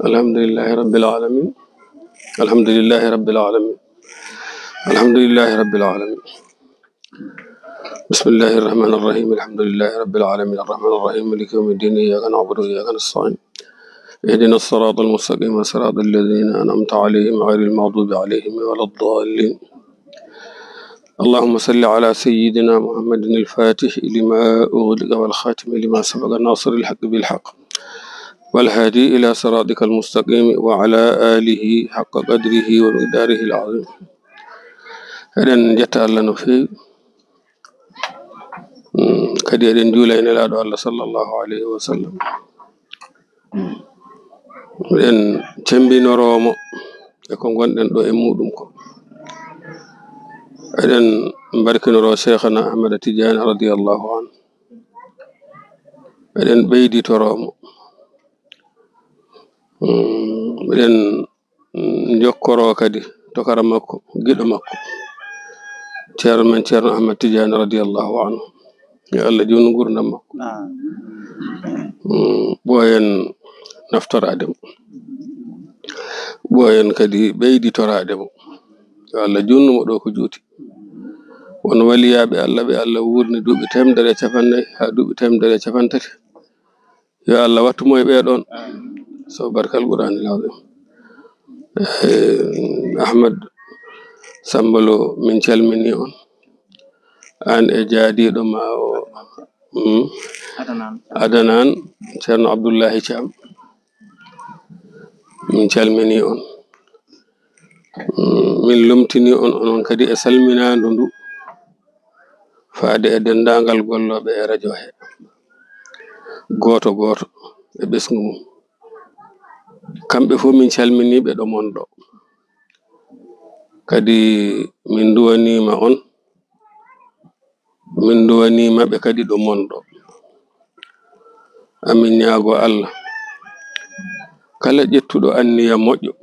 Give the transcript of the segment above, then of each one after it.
الحمد لله رب العالمين. الحمد لله رب العالمين. الحمد لله رب العالمين. بسم الله الرحمن الرحيم. الحمد لله رب العالمين الرحمن الرحيم مالك يوم الدين إياك نعبد وإياك نستعين اهدنا الصراط المستقيم صراط الذين أنعمت عليهم غير المغضوب عليهم ولا الضالين. اللهم صل على سيدنا محمد الفاتح لما أغلق والخاتم لما سبق الناصر الحق بالحق والهادي إلى صراطك المستقيم وعلى آله حق قدره ومقداره العظيم. أدن جتا الله نفي كدي أدن جولا إن الله صلى الله عليه وسلم أدن تنبي نرومو يكون غندن دو إمودم كو أدن مبارك نرو شيخنا أحمد تجان رضي الله عنه أدن بيدي ترومو أدن نجوكرو كدي تكرم مكو جد مكو Chairman Ahmad Tidiane radiyallahu anhu ya Allah joni gurdam makko boyen naftorade mo boyen kadi beyditorade mo ya Allah jonnumo do ko juuti won waliyabe Allah be Allah wurni dubi temdere capannay ha dubi temdere capantati ya Allah wattumo e be don so barkal qur'anil azim. Ahmad Sambalo min calmini on an e jaadiɗo ma o Adanan Ceerno Abdoullahi Thiam min calmini on min lumtini on onon kadi e salminandu ndu faade e dendagal golloɓe e radio he goto goto e ɓesgu mum kamɓe fof min calminiɓe ɗo monɗo kadi min duwanima on min duwanimaɓe kadi ɗo monɗo amin ñaago Allah kala ƴettuɗo anniya moƴƴo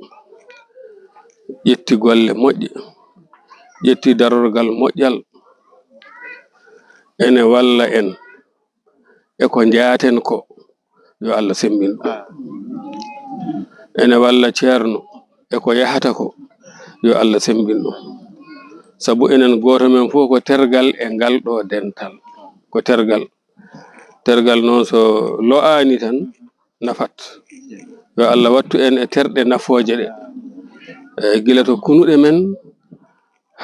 ƴetti golle moƴƴe ƴetti darorgal moƴƴal ene walla en e ko jaaten ko yo Allah sembin ɗum ene walla ceerno e ko yahata ko yo Allah sembin ɗum sabu enen goto men fof ko tergal e ngal ɗo dental ko tergal noon so lo'ani tan nafat yo Allah wattu en e terɗe nafoje ɗe gila to kunuɗe men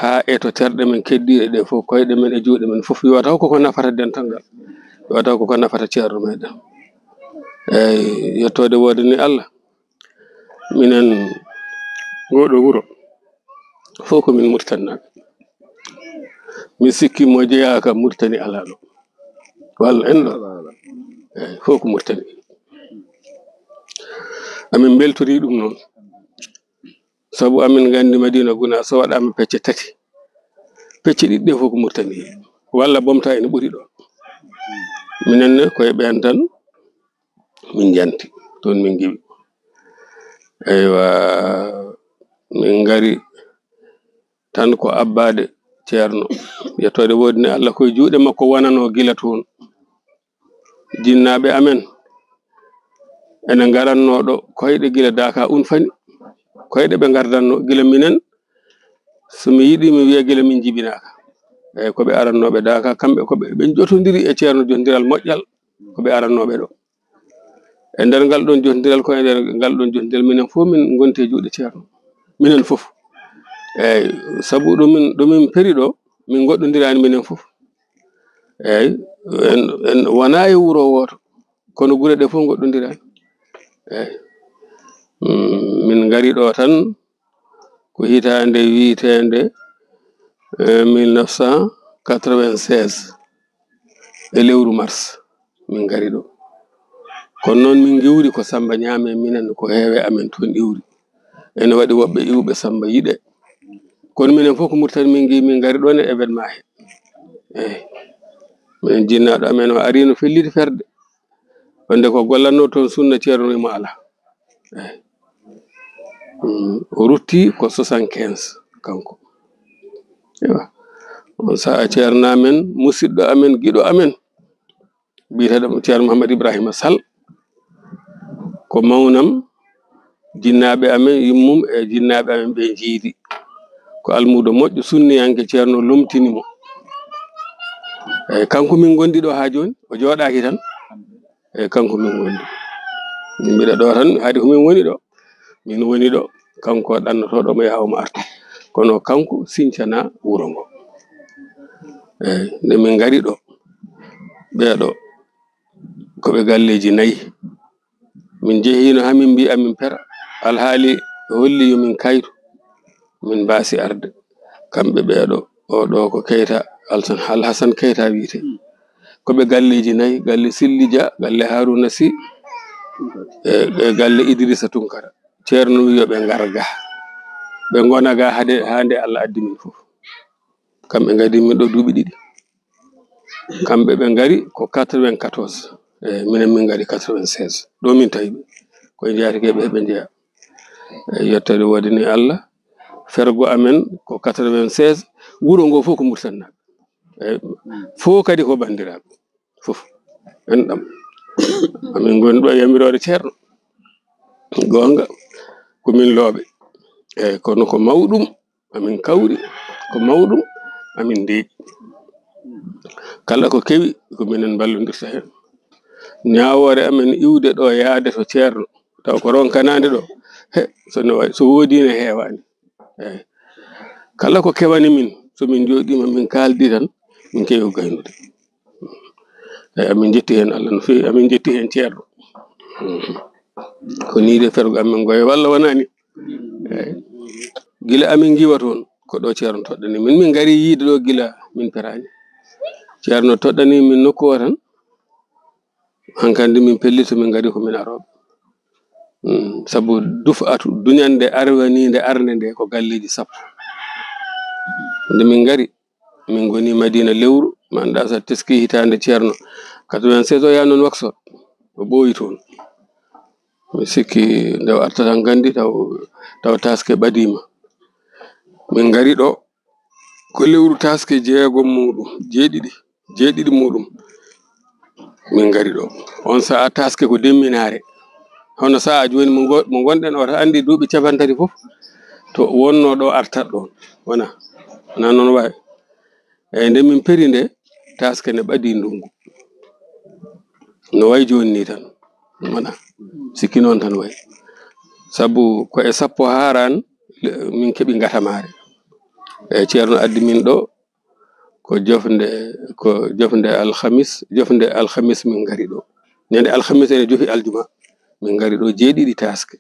ha e to terɗe men keddiɗe ɗe fof koyɗe men e juuɗe men fof yo taw koko nafata dental ngal yo taw koko nafata ceerno meɗen yettode wode ni Allah minen goɗo wuro fof ko min murtannaɓe mi sikki mo jeeyaka murtani alaɗo walla en ɗo fof ko murtani amin beltori ɗum noon sabu amin gandi Madina Guna so waɗama pecce tati pecce ɗiɗɗe fof ko murtani walla bomta ene ɓuri ɗo minenne koye ɓen tan min janti toon min giwi aywa min ngari tan ko abbade ceerno yettode wodi ne Allah koye juuɗe makko wonano gila toon jinnaɓe amen ene ngaranno ɗo koyɗe gila Daka fani koyɗe ɓe gardanno gila minen somi yiɗi mi wiya gila min jibinaka eyyi koɓe arannoɓe Daka kamɓe koɓe jotodiri e ceerno jondiral moƴƴal koɓe arannoɓe ɗo e nder ngal ɗon jondiral ko e nder ngal ɗon jondiral minen fof min gonti e juuɗe ceerno minen fof eyyi sabu ɗumin peri ɗo min goɗɗodirani minen fof eyyi en wona e wuro woto kono guure ɗe fof goɗɗodirani eyyi min ngari ɗo tan ko hitande wiitende 1996 e lewru mars min ngari ɗo kono noon min giwri ko Samba ñaame minen ko heewe amen toon iwri ene waɗi woɓɓe iwɓe Samba yiɗe kono minen fof ko murtani min gi min ngari ɗon e événement he eyyi min jinnaɗo amen o ari no felliti ferde wonde ko gollanno toon sunna ceerno mo ala eyyi o rutti ko 75 kanko ewa on saha ceerno amen musidɗo amen giɗo amen biyeteɗo ceerno Mouhamed Ibrahima Sall ko mawnam jinnaɓe amen yimmum e jinnaɓe amen ɓe jiidi ko almudo moƴƴo sunniyanke ceerno lomtinimo kanko min gondi ɗo ha joni o jooɗaki tan kanko min gondi min mbiɗa ɗo tan haade ko min woni ɗo min woni ɗo kanko ɗannotoɗo mo yaha mo arta kono kanko sincana wuro ngo nde min ngari ɗo ɓeeɗo koɓe galleji 4 min jehino hamin mbi amin pera alhaali holli yomin kaytu min mbasi arde kamɓe ɓeeɗo oɗo ko Keita Alhasan Keita wiyete koɓe galleji 4 galle Silli Dia galle Haruna Sy e galle Idrissa Tunkara ceerno wi yoɓe ngarga ɓe gona ga hande Allah addi min fof kamɓe ngadi min ɗo duuɓi 2 kamɓe ɓe ngari ko 94 minen min ngari 96 ɗo min tawi ɓe koye jatigueɓe heɓe jeeya yettode wadini Allah fergo amen ko 96 wuro ngo fof ko Mauritanie fof kadi ko bandiraɓe fof enɗam amin goni ɗo yamirore ceerno gonga komin looɓe kono ko mawɗum amin kawri ko mawɗum amin deeƴi kala ko kewi ko minen ballodirta hen ñawore amen iwde ɗo yaade to ceerno taw ko ronkanade ɗo so woodi ne heewani kala ko kewani min so min joɗima min kaldi tan min kewi gaynude amin jetti hen Allah no fewi amin jetti hen ceerno ko ni de fergo amin goye walla wonani gila amin giwa toon ko ɗo ceerno toɗɗani min ngari yiide ɗo gila min perani ceerno toɗɗani min nokku o tan hankandi min pellito min ngari ko min aroɓe sabu dufatu duñande arwanide arde nde ko galleji 10 nde min ngari min goni Madina lewru manda sa teski hitande ceerno 96 o yaha non Nouakchott o ɓooyi toon mi sikki nde o arta tan gandi taw taske ɓadima min ngari ɗo ko lewru taske 6 muɗum 7 muɗum min ngari ɗo on sa'a taske ko demminare hono sa'a joni mo gonɗen o andi duuɓi 3 fof to wonno ɗo artat ɗon wona non wawi nde min peri nde taske ne ɓadi ndungu no way joni ni tan wona sikki noon tan way sabu ko e 10 haran min keeɓi ngatamare ceerno addi min ɗo ko jofde alhamis min ngari ɗo ñande alhamis ene jofi aljuma min ngari ɗo 7 taske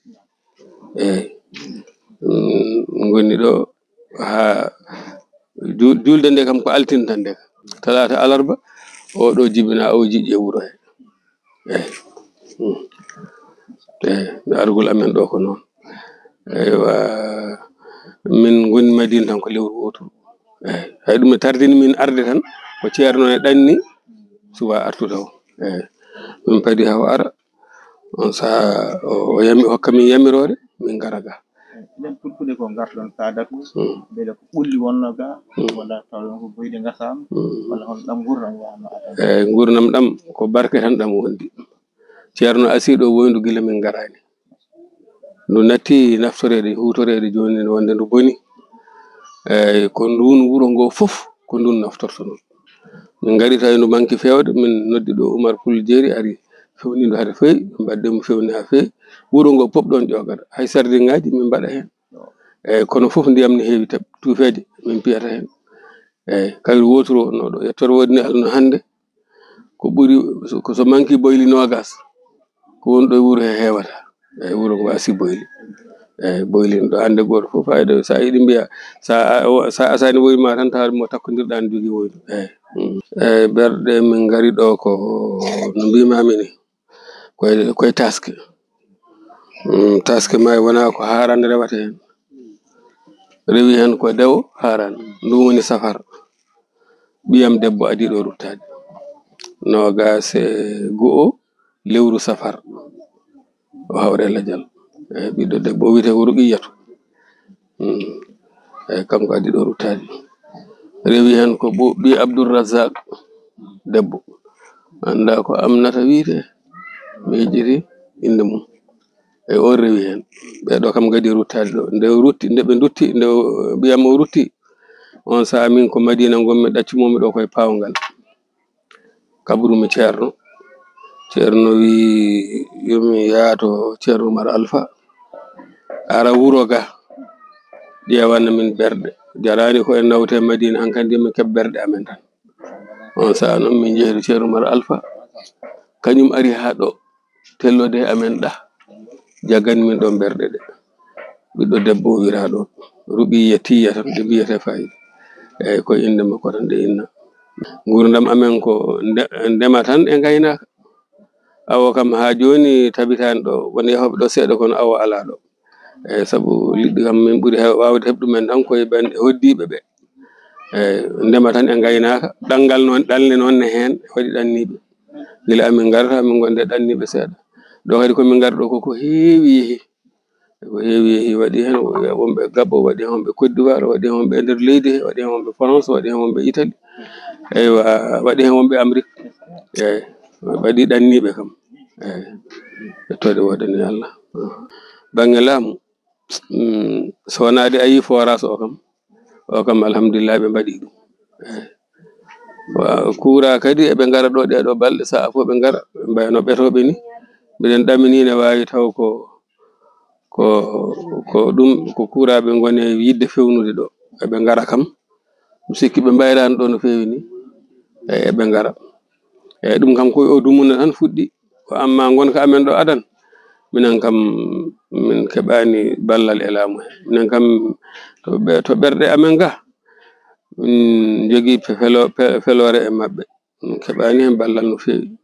gonni ɗo ha julde nde kam ko altinta nde talata alarba o ɗo jibina o jiƴƴe wuro he argul amen ɗo ko noon eywa min goni Madina tan ko lewru wotu hay ɗum tardini min arde tan ko ceerno ne ɗanni suwa artude o min padi haw ara on saha o hokka min yamirore min ngara ga den fulfude ko garton sadat beele ko ɓulli wonno ga wala taw ko boyde gasama wala hon ɗam gurdam wano gurdam ɗam ko barke tan ɗam wondi ceerno asiɗo woyndu gila min garani ndu natti naftorede hutorede joni wonde ndu boni ko ndun wuro ngo fof ko ndun naftorto non min ngari tawi ndu manki fewde min noddi ɗo Oumar Pul Jeeri ari fewni ndu hade fewi mbadde mo fewni ha fewi wuro ngo pop ɗon ƴogata hay sardingaji min mbaɗa hen kono fof ndiyam ne heewi tuufede min piyata hen kayru wotoro wonno ɗo yettore wodini Allah hande ko ɓuri ko so manki boyli 20 ko woni ɗo wuro he hewata wuro ngo wasi boyli boyli ɗo hande goto fof fayde sa yiɗi mbiya sa asani woyma ma tan tawa mo takkodirɗa ne jogui woydu ɓerɗe min ngari ɗo ko no mbimami ni koye taske taske may wona ko haran rewata hen rewi hen ko dewo haran ɗum woni safar ɓiyam debbo adi ɗo ruttade 21 lewru safar o hawre ladial ɓiɗɗo debbo o wiyete ko Ruqiyatu kanko adi ɗo ruttade rewi hen ko ɓi Abdourazak debbo anda ko Amnata wiyete mi yejjiti inde mum e on rewi hen ɓeɗo kam gadi ruttade ɗo nde ɓe dutti nde mbiyam o rutti on saaha min ko Madina gonmi ɗaccumomi ɗo koye pawgal kaburumi ceerno wi yomi yaato ceerno Oumar Alpha ara wuro ga ƴewanna min ɓerɗe jarani ko en nawte Madina hankandi min keɓ ɓerɗe amen tan on saaha noon min jeeri ceerno Oumar Alpha kañum ari ha ɗo tellode amen ɗa jagani min ɗon ɓerɗe ɗe ɓiɗɗo debbo o wiraɗo Rubiya Tiya tan ɓe mbiyete fayi eyyi koye inde makko tan ɗe inna gurdam amen ko ndema tan e gaynaka awo kam ha joni tabitani ɗo won yahoɓe ɗo seeɗa kono awo ala ɗo eyyi saabu liɗɗi kam min ɓuuri wawde heɓɗumen tan koye hoddiɓe ɓe eyyi ndema tan e gaynaka ɗangal noon ɗanle noon ne hen waɗi ɗanniɓe guila amin garata min gonde ɗanniɓe seeɗa ɗo kadi komin gari ɗo koko heewi yeehi waɗi hen wonɓe Gabon waɗi hen wonɓe Côte d'Ivoire waɗi hen wonɓe nder leydi he waɗi hen wonɓe France waɗi hen wonɓe Italie eywa waɗi hen wonɓe Amérique eyyi waɗi ɗanniɓe kam eyyi yettode wodani Allah banggue laamu so wonade ayi forage o kam alhamdulillah ɓe mbaɗi ɗum eyyi kuura kadi eɓe gara ɗo ɗeɗo balɗe saaha foof ɓe gara ɓe mbayno ɓetoɓe ni mbiɗen ɗamini ne wawi taw ko ɗum ko kuuraɓe gone yidde fewnude ɗo eɓe gara kam mi sikki ɓe mbayrani ɗo no fewi ni eyyi eɓe gara eyyi ɗum kam koye o dumuna tan fuɗɗi ko amma gonka amen ɗo adan minen kam min keɓani ballal e laamu he minen kam to ɓerɗe amen ga min jogui felore e mabɓe min keɓani hen ballal no fewi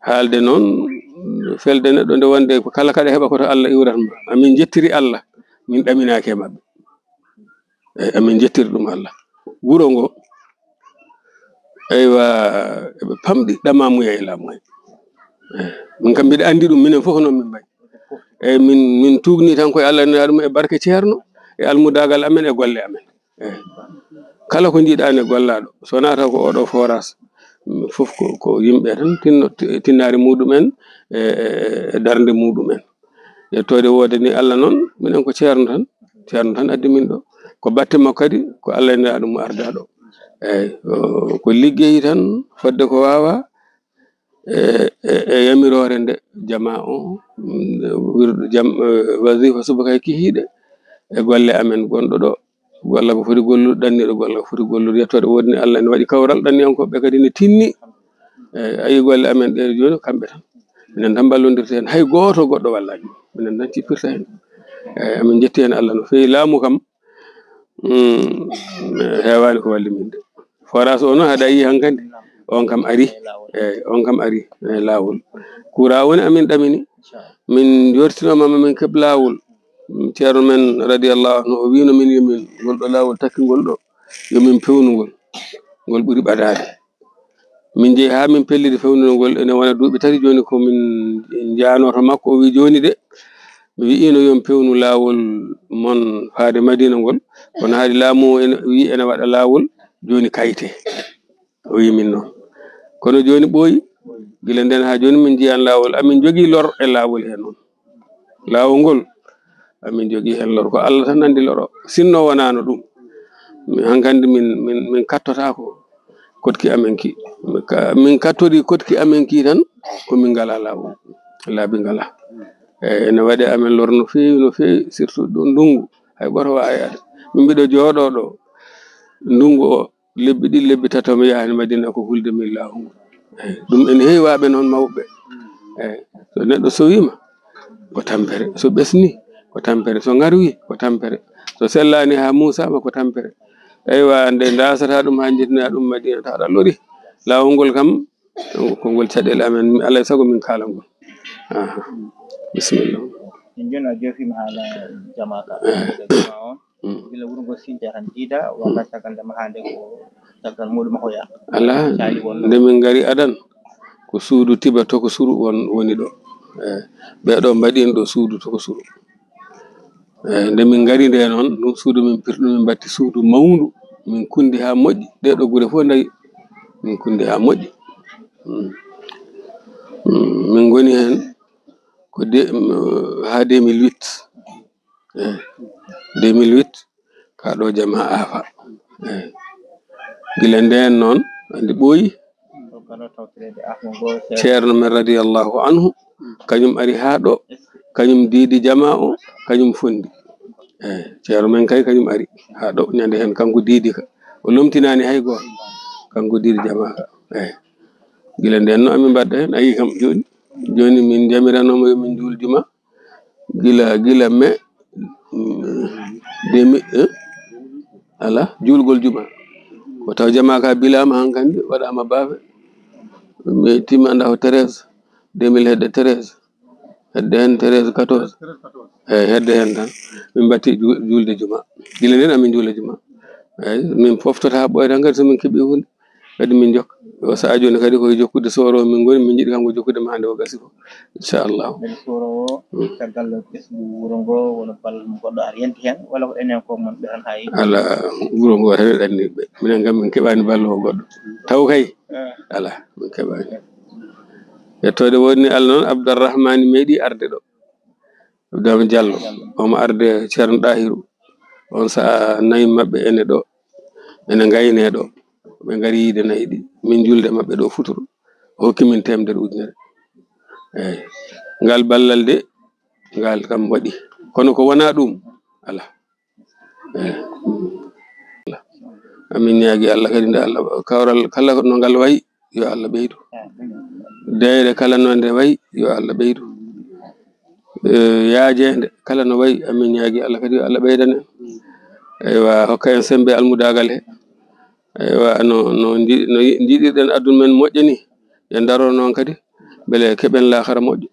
haalde noon felde neɗɗo nde wonde kala kaɗa heeɓa koto Allah iwratma amin jettiri Allah min ɗaminaki e mabɓe eyyi amin jettiri ɗum Allah wuuro ngo eywa eɓe pamɗi ɗamamuya e laamu he eyyi min kam mbiɗa andi ɗum minen foof noon min mbayi eyyi min tugni tan koye Allah nelaɗo mum e barke ceerno e almudagal amen e golle amen eyyi kala ko jiiɗani gollaɗo so wona taw ko oɗo forage foof ko yimɓe tan tinnare muɗumen e darde muɗumen yettode wodani Allah noon minen ko ceerno tan addi min ɗo ko batte makko kadi ko Allah e nelaɗo mum arda ɗo eyyi ko ligguey tan fodde ko wawa e yamirore nde jama o wirdu wasifa subaka e kihiɗe e golle amen gonɗo ɗo golla ko foti gollude ɗanniɗo golla ko foti gollude yettode wodani Allah ne waɗi kawral ɗanniyankoɓe kadi ne tinni eyyi ayi golle amen ɗe joni kamɓe tan minen tan ballodirta hen hay goto goɗɗo wallani minen tan cippirta hen eyyi amin jetti hen Allah no fewi laamu kam hewani ko walli min de forage o noon haɗa yi hankkadi on kam ari eyyi on kam ari e lawol kuura woni amin ɗamini min jortinoma min keeb lawol ceerno men radiallahu anhu o wino min yomin ngol ɗo lawol takkigol ɗo yomin pewnugol ngol ɓuuri ɓadade min jeehi ha min pelliti fewnugol ene wona duuɓi 3 joni komin janoto makko o wi joni de mi wiino yomi pewnu lawol mon faade Madina ngol kono haade laamu o wi ene waɗa lawol joni kayite o wi min noon kono joni ɓooyi guila nden ha joni min jiiyan lawol amin jogui lor e lawol he noon lawol ngol amin jogui hen lor ko Allah tan andi lor o sinno wonano ɗum hankkandi min kattotako kotki amen ki min kattori kotki amen ki tan komin ngala lawol laabi ngala eyyi ene waɗi amen lor no fewi surtout ɗo ndungu hay goto wawa yaade min mbiɗo jooɗo ɗo ndungu o lebbi ɗiɗi lebbi tati mi yahani Madina ko hulde min lawol ngol eyyi ɗum ene heewaɓe noon mawɓe eyyi so neɗɗo sowima ko tampere so ɓesni ko tampere so ngarwi ko tampere so sellani ha musama ko tampere eywa nde dasata ɗum ha jettina ɗum Madina tawa aɗa lori lawol ngol kam ko ngol caɗele amen alay saago min kala ngol bisimilla joni a jofima haala jamaka on gila wuuro ngo Sindia tan jiida wakkati caggal nde mahande ko caggal muɗum hoya ala nde min gari adan ko suudu Tiba Tokosuru woni ɗo eyyi ɓeɗo mbaɗino ɗo suudu Tokosuru eyyi nde min gari nde noon ɗum suudu min pirɗu min batti suudu mawndu min kundi ha moƴƴi ɗeɗo guure fof dayi min kundi ha moƴƴi min goni hen ko ha 2008 2008 ka ɗo jama afa gila nden noon andi ɓooyi ceerno men radiyallahu anhu kañum ari ha ɗo kañum diidi jama o kañum fondi ceerno men kay kañum ari ha ɗo ñande hen kanko diidi ka o lomtinani hay goto kanko diidi jama ka gila nden no amin mbadda hen ayi kam joni min jamiranoma yomin juul juma gila me ala julgol juma ko taw jama ka bilama hankandi waɗama baafe mi timmi anda ko 13 2000 hedde 13 hedde hen 13 14 hedde hen tan min batti julde juma gila nden amin juula juma min poftata ɓoyta kadi somin keeɓi hunde kadi min jokka o saha joni kadi koye jokkude soro min goni min jiiɗi kanko jokkude ma hande o gasi ko inchallahu caggal ɓesgu wuro ngo wono ballal mo goɗɗo ar yenti hen walla ko enen ko mon ɓeran ha yi ala wuro ngo tan eɗen anndi ɓe minen kam min keɓani ballo goɗɗo taw kay ala min keɓani yettode woni Allah noon Abdourahmane meeɗi arde ɗo Abdourahmane Diallo omo arde ceerno Ɗahiru on saha nayi mabɓe ene ɗo ene gayne ɗo ɓe ngari yiide nayi ɗi min julde mabɓe ɗo Futuro o hokki min 100 ujunere eyi ngal ballal de ngal kam waɗi kono ko wona ɗum ala amin ñaagi Allah kadi nde Allah kawral kala no ngal wayi yo Allah ɓeydu deyde kala no nde wayi yo Allah ɓeydu yaajede kala no wayi amin ñaagi Allah kadi yo Allah ɓeydane eywa hokka en sembe almudagal he eywa no jiɗirɗen aduna men moƴƴa ni yo daro noon kadi beele keɓen lahara moƴƴo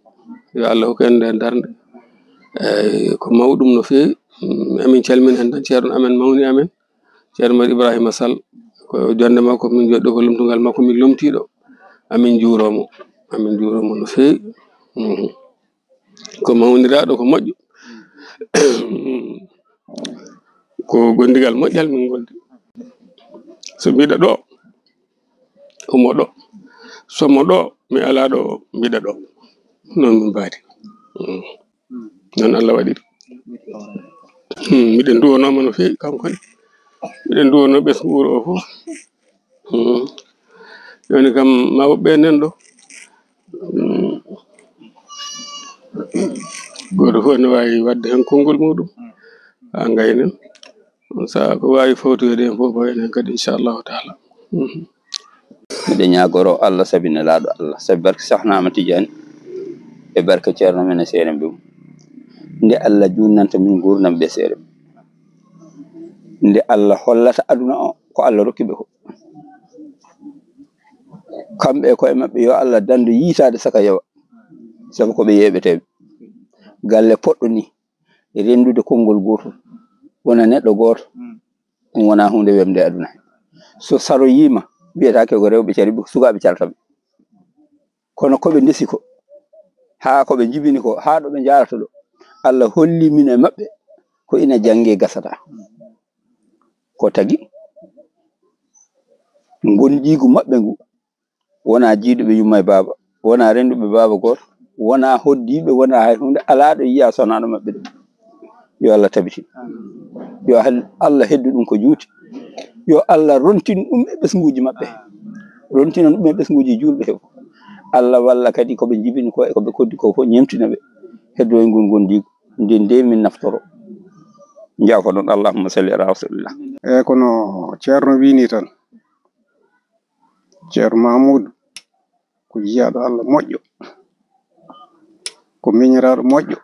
yo Allah hokku en nde darde ko mawɗum no feewi amin calmina hen tan ceerno amen mawni amen ceerno Madi Ibrahima Sall ko jonde makko min joɗɗo ko lumtugal makko min lomtiɗo amin juuromo no feewi ko mawniraɗo ko moƴƴo ko gondigal moƴƴal min gondi so mbiɗa ɗo omo ɗo somo ɗo mi ala ɗo mbiɗa ɗo noon min mbaadi noon Allah waɗi miɗen duwanoma no feewi kanko ne miɗen duwano ɓesgu wuro o fof joni kam mawɓe nen ɗo goto fof ne wawi wadde hen konngol muɗum ha gaynen on saaha ko wawi fawtoyde hen fof enen kadi inchallahu taala miɗe ñagoro Allah sabi nelaɗo Allah sabi barke Cheikhna Ahmad Tidiane e barke ceerno men e seere mbimo nde Allah junnanta min gurdam ɓe seere nde Allah hollata aduna o ko Allah rokkiɓe ko kamɓe koye mabɓe yo Allah dandu yiitade saka yawa sabu koɓe yeɓeteɓe galle poɗɗo ni rendude konngol gotol wona neɗɗo goto ɗum wona hunde wemde aduna so saro yima wiyetake ko rewɓe cariɓe ko sukaɓe cartaɓe kono koɓe ndesi ko ha koɓe jibini ko ha ɗo ɓe jarata ɗo Allah holli min e mabɓe ko ina jangge gasata ko tagi gonjigu mabɓe ngu wona jiiduɓe yumma e baba wona renduɓe baba goto wona hoddiɓe wona hay hunde ala ɗo yiya sonaɗo mabɓe ɗo yo Allah tabiti yo Allah heddu ɗum ko juuti yo Allah rontin ɗum e ɓesguji mabɓe rontina ɗum e ɓesguji julɓe he Allah walla kadi koɓe jibini ko e koɓe koddi ko fof ñemtina ɓe heddo e ngon gondigo nde nde min naftoro jaafa ɗon allahumma salli ala rasulillah eyyi kono ceerno wini tan ceerno Mamoudou ko jiyaɗo Allah moƴƴo ko miñiraɗo moƴƴo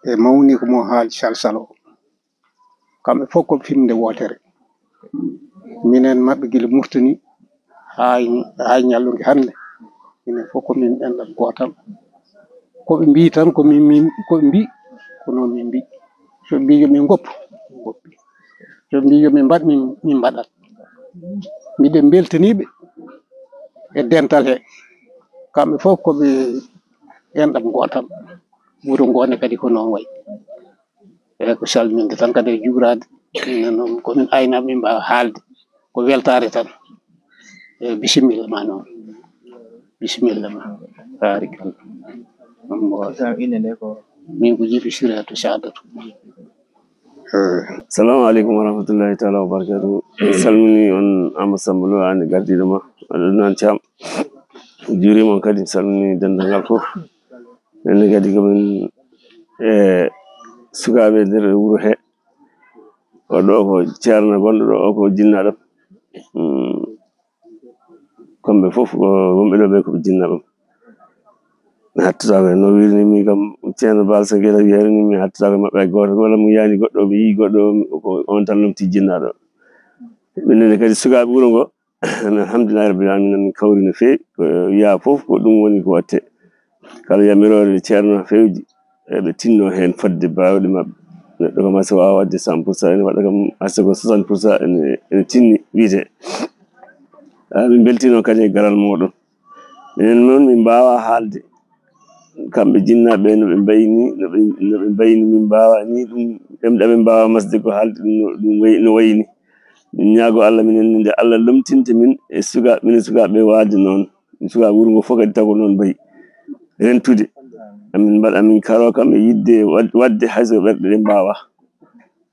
e mawni ko mo haali salsal o kamɓe fof koɓe finde wotere minen mabɓe guila murtani ha ñallugue hande minen fof komin ɗenɗan gotal koɓe mbi tan koɓe mbi ko noon min mbi so mbi yomin goppu goppi so mbi yomin mbaɗ min mbaɗat miɗen beltaniɓe e dental he kamɓe fof koɓe enɗam gotal wuro ngone kadi ko noon wayi eyyi ko salminde tan kadi e juurade minen noon komin aynaɓe min mbawa haalde ko weltare tan eyyi bisimilla ma noon bisimilla ma barikalla Islam inde nde ko min ko jibi suratu sadatu. Assalamu alaikum warahmatullahi ta'ala wabarakatuh. Salmini on Amadou Samba Lo ande gardiɗo ma aɗa nan Thiam juurima kadi salmini dendagal fof nenne kadi komin sukaɓe nder wuuro he oɗo ko ceerno gonɗo ɗo o ko jinnaɗo kamɓe fof ko wonɓe ɗo ɓe koɓe jinnaɗo mi hattotako no wirini min kam ceerno Balsa Gueye wiyani mi hattotako mabɓe hay goto walla mo yiyani goɗɗo mi yi goɗɗo on tan lomti jinnaɗo minen kadi sukaɓe wuuro ngo alhamdulillahi rabbil alamin min kawri no fewi ko wiya foof ko ɗum woni ko watte kala yamirore ceerno fewji eɓe tinno hen fodde bawɗe mabɓe neɗɗo kam hasa wawa wadde 100% ene waɗa kam hasa ko 60% ene tinni wiite min beltino kadi e garal moɗon minen noon min mbawa haalde kamɓe jinnaɓe noɓe mbayni noɓe mbayni min mbawa ni ɗum ɗemɗaɓe mbawa masde ko haalde ɗum no wayni min ñaago Allah minen nde Allah lomtinta min e minen sukaɓe waade noon sukaɓe wuuro ngo fof kadi taw ko noon mbayi rentude amin mbaɗa min karo kam e yidde wadde hayso ɓerɗe ɗe mbawa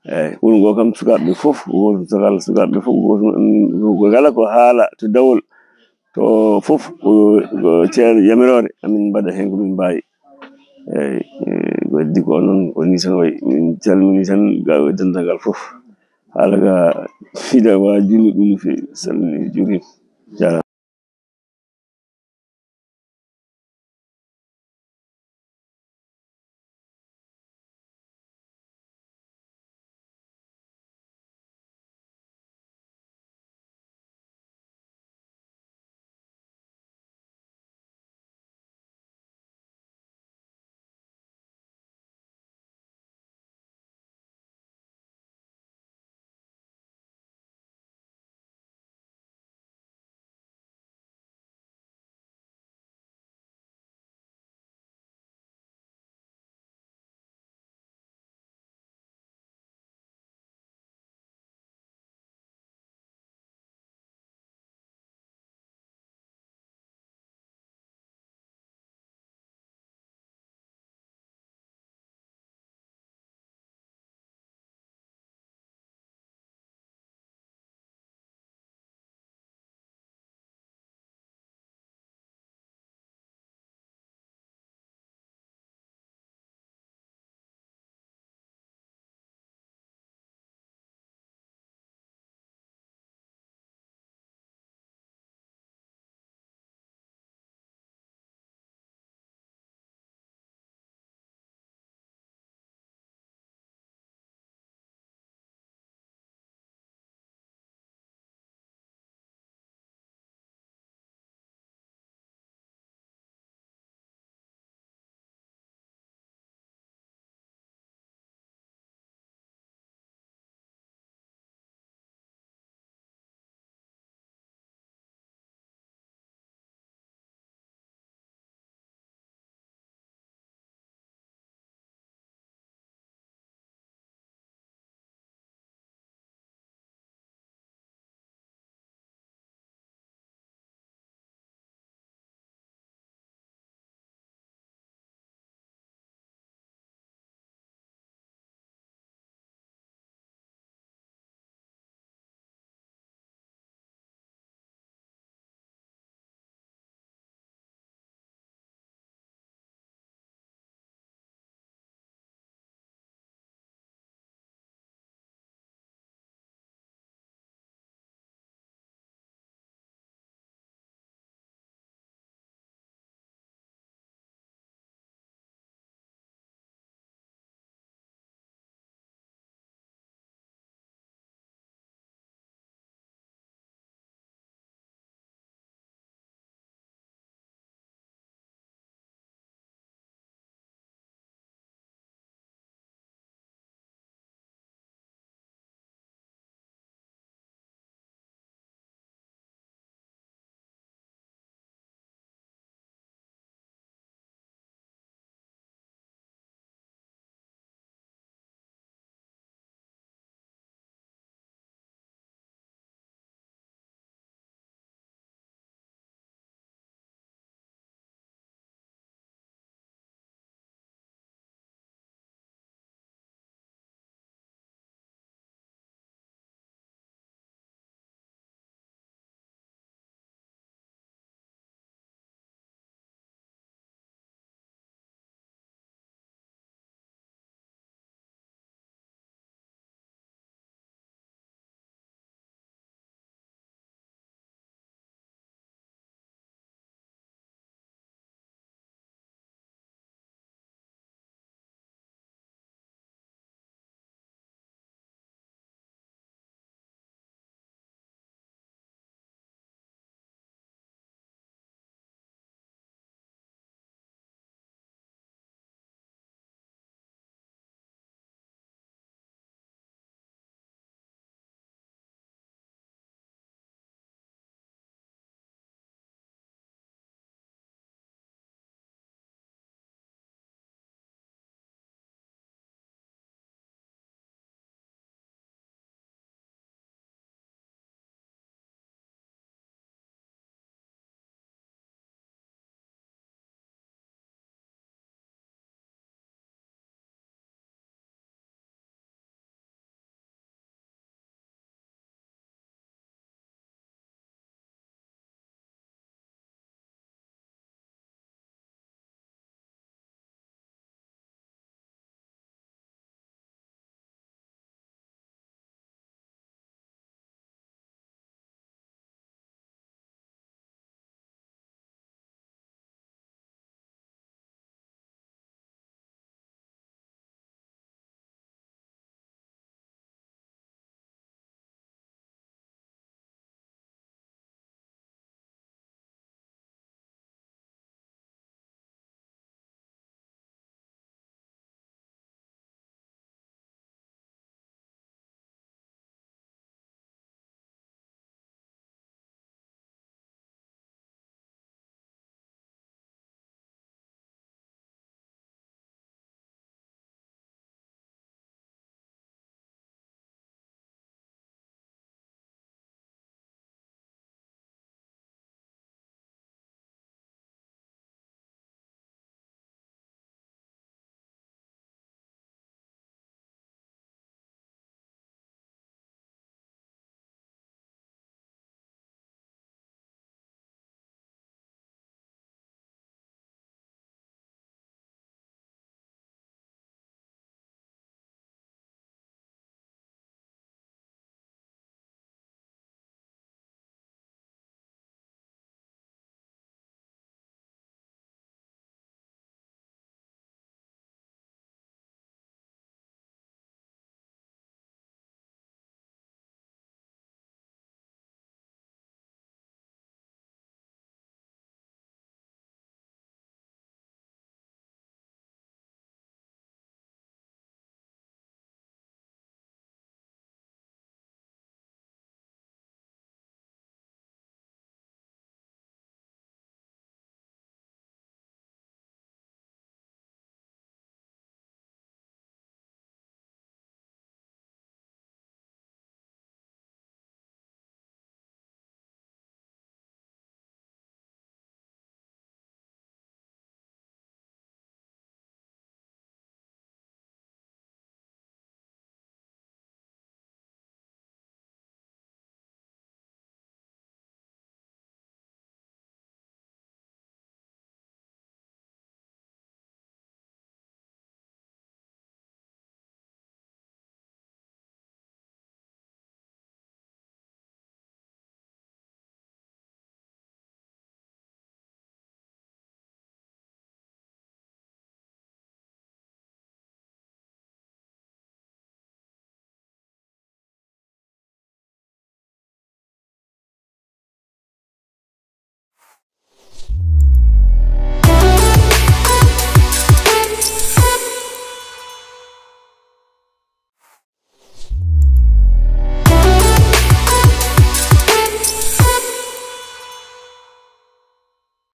eyyi wuuro ngo kam sukaɓe fof sukaɓe fof ko kala ko haala to dawol to fof ko ceerno yamirore amin mbaɗa hen ko min mbawi eyyi ko heddi ko noon ko ni tan wayi min calmini tan dendagal fof haala ka fiida wa junni ɗum no fewi salmini juurima jarama.